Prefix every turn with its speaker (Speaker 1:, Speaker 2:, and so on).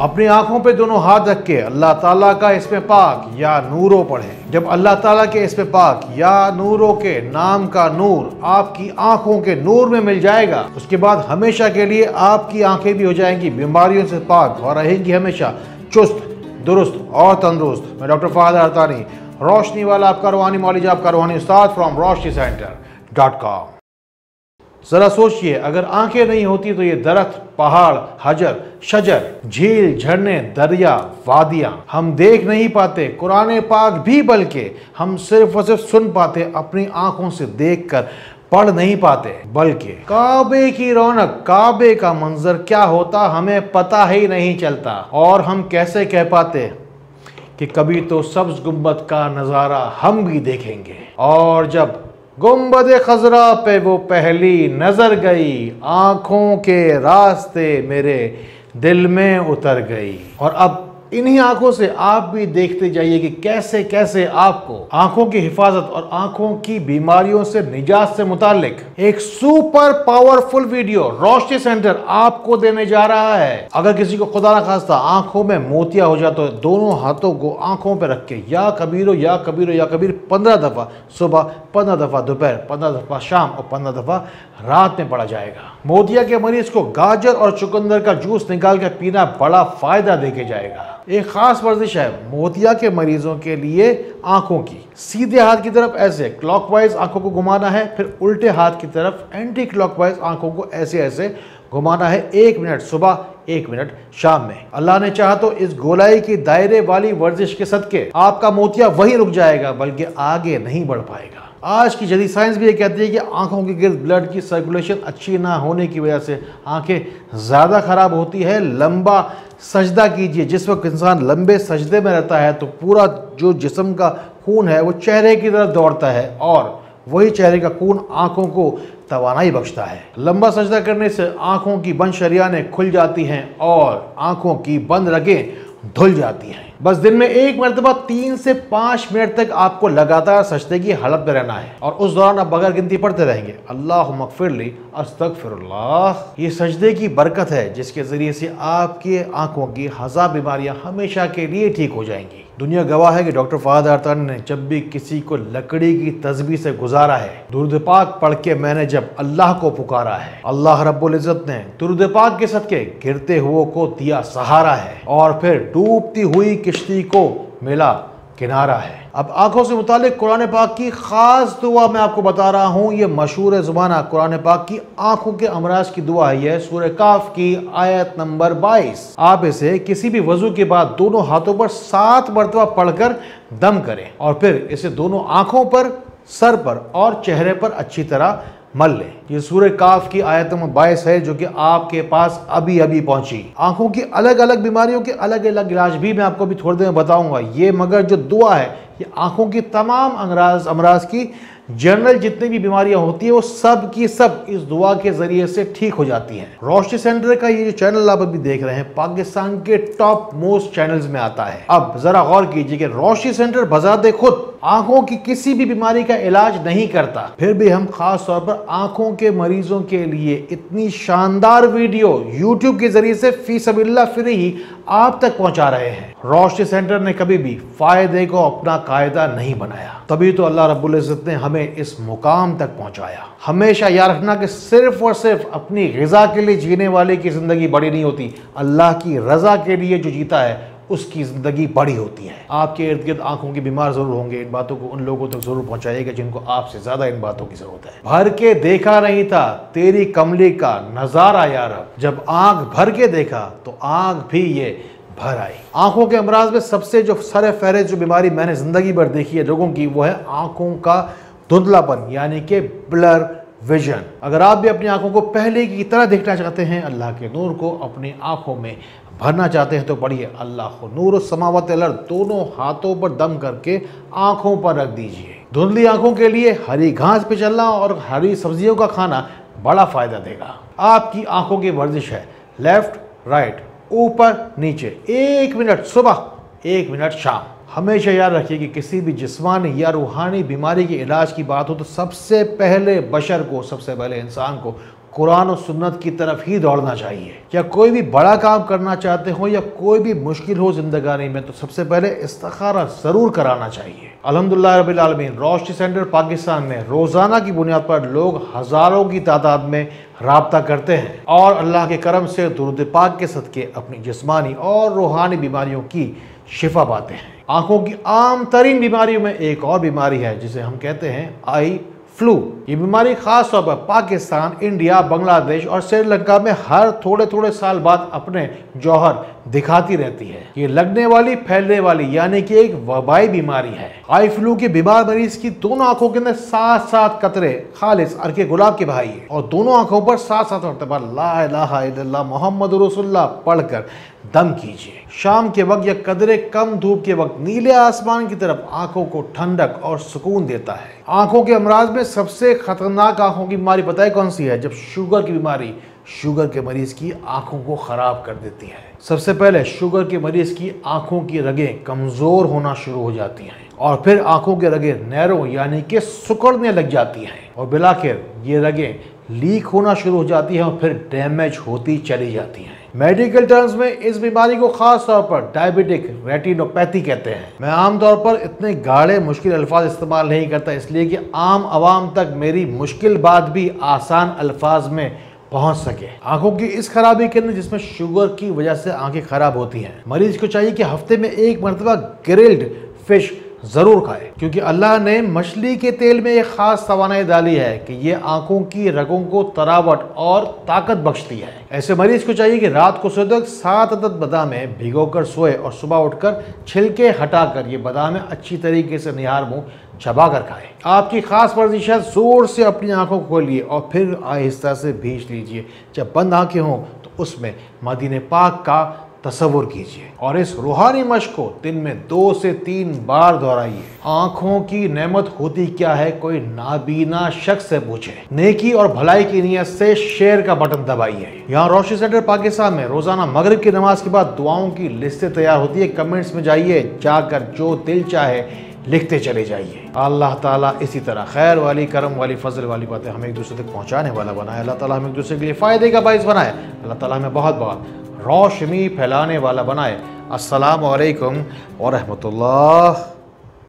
Speaker 1: अपनी आंखों पे दोनों हाथ रख के अल्लाह ताला का इसमें पाक या नूरो पढ़ें। जब अल्लाह ताला के इसमें पाक या नूरो के नाम का नूर आपकी आंखों के नूर में मिल जाएगा, उसके बाद हमेशा के लिए आपकी आंखें भी हो जाएंगी बीमारियों से पाक और रहेंगी हमेशा चुस्त दुरुस्त और तंदुरुस्त। मैं डॉक्टर फहद अरतानी, रोशनी वाला आपका रूहानी मौलवी, आपका रूहानी उस्ताद फ्रॉम roshnicenter.com। जरा सोचिए, अगर आंखें नहीं होती तो ये दरख्त, पहाड़, हजर, शजर, झील, झरने, दरिया, वादियां हम देख नहीं पाते, कुरान पाक भी बल्कि हम सिर्फ और सिर्फ सुन पाते, अपनी आंखों से देखकर पढ़ नहीं पाते। बल्कि काबे की रौनक, काबे का मंजर क्या होता हमें पता ही नहीं चलता। और हम कैसे कह पाते कि कभी तो सब्ज गुंबद का नज़ारा हम भी देखेंगे। और जब गुंबद खजरा पे वो पहली नजर गई, आंखों के रास्ते मेरे दिल में उतर गई। और अब इन्हीं आंखों से आप भी देखते जाइए कि कैसे कैसे आपको आंखों की हिफाजत और आंखों की बीमारियों से निजात से मुतालिक एक सुपर पावरफुल वीडियो रोशनी सेंटर आपको देने जा रहा है। अगर किसी को खुदा ना खास्ता आंखों में मोतिया हो जाए तो दोनों हाथों को आंखों पे रख के या कबीरो या कबीरो या कबीर 15 दफा सुबह, 15 दफा दोपहर, 15 दफा शाम और 15 दफा रात में पड़ा जाएगा। मोतिया के मरीज को गाजर और चुकंदर का जूस निकाल कर पीना बड़ा फायदा देके जाएगा। एक खास वर्जिश है मोतिया के मरीजों के लिए आंखों की। सीधे हाथ की तरफ ऐसे क्लॉकवाइज आंखों को घुमाना है, फिर उल्टे हाथ की तरफ एंटी क्लॉकवाइज आंखों को ऐसे ऐसे घुमाना है। 1 मिनट सुबह, 1 मिनट शाम में। अल्लाह ने चाहा तो इस गोलाई की दायरे वाली वर्जिश के सदके आपका मोतिया वहीं रुक जाएगा, बल्कि आगे नहीं बढ़ पाएगा। आज की जदीद साइंस भी ये कहती है कि आंखों के गिर्द ब्लड की सर्कुलेशन अच्छी ना होने की वजह से आंखें ज़्यादा खराब होती है। लंबा सजदा कीजिए। जिस वक्त इंसान लंबे सजदे में रहता है तो पूरा जो जिस्म का खून है वो चेहरे की तरफ दौड़ता है और वही चेहरे का खून आंखों को तवानाई बख्शता है। लंबा सजदा करने से आंखों की बंद शरियानें खुल जाती हैं और आंखों की बंद रगें धुल जाती हैं। बस दिन में एक मरतबा 3 से 5 मिनट तक आपको लगातार सजदे की हालत में रहना है और उस दौरान आप बगैर गिनती पढ़ते रहेंगे अल्लाहुम्मा ग़फ़िरली अस्तग़फ़िरुल्लाह। ये सजदे की बरकत है जिसके ज़रिए से आपकी आंखों की हज़ार बीमारियां हमेशा के लिए ठीक हो जाएंगी। दुनिया गवाह है कि डॉक्टर फहद अरतानी ने जब भी किसी को लकड़ी की तस्बीह से गुजारा है, दुरूद पाक पढ़ के मैंने जब अल्लाह को पुकारा है, अल्लाह रब्बुल इज़्ज़त ने दुरूद पाक के सदके गिरते हुए को दिया सहारा है और फिर डूबती हुई किश्ती को मिला किनारा है। अब आंखों से मुतालिक कुरान पाक की खास दुआ मैं आपको बता रहा हूँ। ये मशहूर ज़ुबाना कुरान पाक की आंखों के अमराज की दुआ है। यह सूरह काफ की आयत नंबर 22। आप इसे किसी भी वजू के बाद दोनों हाथों पर 7 मरतबा पढ़कर दम करें और फिर इसे दोनों आंखों पर, सर पर और चेहरे पर अच्छी तरह मल लें। ये सूरह काफ की आयत नंबर 22 है जो कि आपके पास अभी अभी पहुंची। आंखों की अलग अलग बीमारियों के अलग अलग इलाज भी मैं आपको अभी थोड़ी देर में बताऊंगा। ये मगर जो दुआ है ये आंखों की तमाम अमराज की जनरल जितनी भी बीमारियां होती है वो सब की सब इस दुआ के जरिए से ठीक हो जाती हैं। रोशनी सेंटर का ये जो चैनल आप अभी देख रहे हैं पाकिस्तान के टॉप मोस्ट चैनल्स में आता है। अब जरा गौर कीजिए कि रोशनी सेंटर बजाते खुद आंखों की किसी भी बीमारी का इलाज नहीं करता, फिर भी हम खास तौर पर आंखों के मरीजों के लिए इतनी शानदार वीडियो यूट्यूब के जरिए से फी सबिल्लाह फ्री ही आप तक पहुंचा रहे हैं। रोशनी सेंटर ने कभी भी फायदे को अपना कायदा नहीं बनाया, तभी तो अल्लाह रब्बुल इज़्ज़त ने हमें इस मुकाम तक पहुंचाया। हमेशा याद रखना कि सिर्फ और सिर्फ अपनी ग़िज़ा के लिए जीने वाले की जिंदगी बड़ी नहीं होती, अल्लाह की रजा के लिए जो जीता है उसकी ज़िंदगी बड़ी होती है। आपके इर्द गिर्द आंखों के बीमार ज़रूर होंगे, इन बातों को उन लोगों तक ज़रूर पहुंचाइएगा जिनको आपसे ज़्यादा इन बातों की ज़रूरत है। भर के देखा नहीं था तेरी कमली का नज़ारा यार, जब आंख भर के देखा तो आंख भी ये भर आई। आंखों के अमराज में सबसे जो सर फहरिस्त जो बीमारी मैंने ज़िंदगी भर देखी है लोगों की, वो है आंखों का धुंधलापन यानी कि ब्लर विजन। अगर आप भी अपनी आंखों को पहले की तरह देखना चाहते हैं, अल्लाह के नूर को अपनी आंखों में भरना चाहते हैं तो पढ़िए अल्लाह नूर समावत अलर्द, दोनों हाथों पर दम करके आंखों पर रख दीजिए। धुंधली आंखों के लिए हरी घास पे चलना और हरी सब्जियों का खाना बड़ा फायदा देगा। आपकी आंखों की वर्जिश है लेफ्ट राइट, ऊपर नीचे, 1 मिनट सुबह, 1 मिनट शाम। हमेशा याद रखिए कि किसी भी जिस्मानी या रूहानी बीमारी के इलाज की बात हो तो सबसे पहले बशर को, सबसे पहले इंसान को कुरान और सुन्नत की तरफ ही दौड़ना चाहिए। या कोई भी बड़ा काम करना चाहते हो या कोई भी मुश्किल हो जिंदगानी में, तो सबसे पहले इस्तिखारा ज़रूर कराना चाहिए। अल्हम्दुलिल्लाह रब्बिल आलमीन, रोशनी सेंटर पाकिस्तान में रोज़ाना की बुनियाद पर लोग हज़ारों की तादाद में राब्ता करते हैं और अल्लाह के करम से दुरूद पाक के सदके अपनी जिस्मानी और रूहानी बीमारियों की शिफा पाते हैं। आँखों की आम तरीन बीमारियों में एक और बीमारी है जिसे हम कहते हैं आई फ्लू। ये बीमारी खास तौर पर पाकिस्तान, इंडिया, बांग्लादेश और श्रीलंका में हर थोड़े थोड़े साल बाद अपने जौहर दिखाती रहती है। ये लगने वाली, फैलने वाली यानी कि एक वबाई बीमारी है। आई फ्लू के बीमार मरीज की दोनों आंखों के अंदर 7-7 कतरे खालिस अर्के गुलाब के बहाइए और दोनों आंखों पर 7-7 मरतबा ला इलाहा इल्लल्लाह मुहम्मद रसूलुल्लाह पढ़कर दम कीजिए। शाम के वक्त या कदरे कम धूप के वक्त नीले आसमान की तरफ आंखों को ठंडक और सुकून देता है। आंखों के अमराज में सबसे खतरनाक आंखों की बीमारी पता है कौन सी है? जब शुगर की बीमारी शुगर के मरीज की आंखों को खराब कर देती है। सबसे पहले शुगर के मरीज की आंखों की रगें कमजोर होना शुरू हो जाती हैं और फिर आंखों के रगें नैरो यानी कि सिकुड़ने लग जाती हैं और बिलाखिर ये रगें लीक होना शुरू हो जाती हैं और फिर डैमेज होती चली जाती हैं। मेडिकल टर्म्स में इस बीमारी को खास तौर पर डायबिटिक रेटिनोपैथी कहते हैं। मैं आमतौर पर इतने गाढ़े मुश्किल अल्फाज इस्तेमाल नहीं करता, इसलिए कि आम आवाम तक मेरी मुश्किल बात भी आसान अल्फाज में पहुंच सके। आंखों की इस खराबी के अंदर जिसमें शुगर की वजह से आंखें खराब होती हैं, मरीज को चाहिए कि हफ्ते में एक मरतबा ग्रिल्ड फिश जरूर खाए, क्योंकि अल्लाह ने मछली के तेल में एक खास तवानाई डाली है कि ये आंखों की रगों को तरावट और ताकत बख्शती है। ऐसे मरीज को चाहिए कि रात को सोते वक्त 7 अदद बादामें भिगोकर सोए और सुबह उठकर छिलके हटाकर ये बादामें अच्छी तरीके से निहार मुंह चबा कर खाए। आपकी खास वर्जिश है, जोर से अपनी आंखों को खोलिए और फिर आहिस्ता से भींच लीजिए। जब बंद आंखें हों तो उसमें मदीने पाक का तसव्वुर कीजिए और इस रूहानी मश्क को दिन में 2 से 3 बार दोहराइए। आंखों की नेमत होती क्या है, कोई नाबीना शख्स से पूछे। नेकी और भलाई की नीयत से शेयर का बटन दबाइए। यहाँ रोशनी सेंटर पाकिस्तान में रोजाना मगरिब की नमाज के बाद दुआओं की लिस्टें तैयार होती है। कमेंट्स में जाइए, जाकर जो दिल चाहे लिखते चले जाइए। अल्लाह ताला इसी तरह खैर वाली, करम वाली, फजल वाली बातें हमें एक दूसरे तक पहुँचाने वाला बनाए। अल्लाह ताला हमें एक दूसरे के लिए फ़ायदे का बाइस बनाए। अल्लाह ताला हमें बहुत बहुत रोशनी फैलाने वाला बनाए। अस्सलामु अलैकुम व रहमतुल्लाह।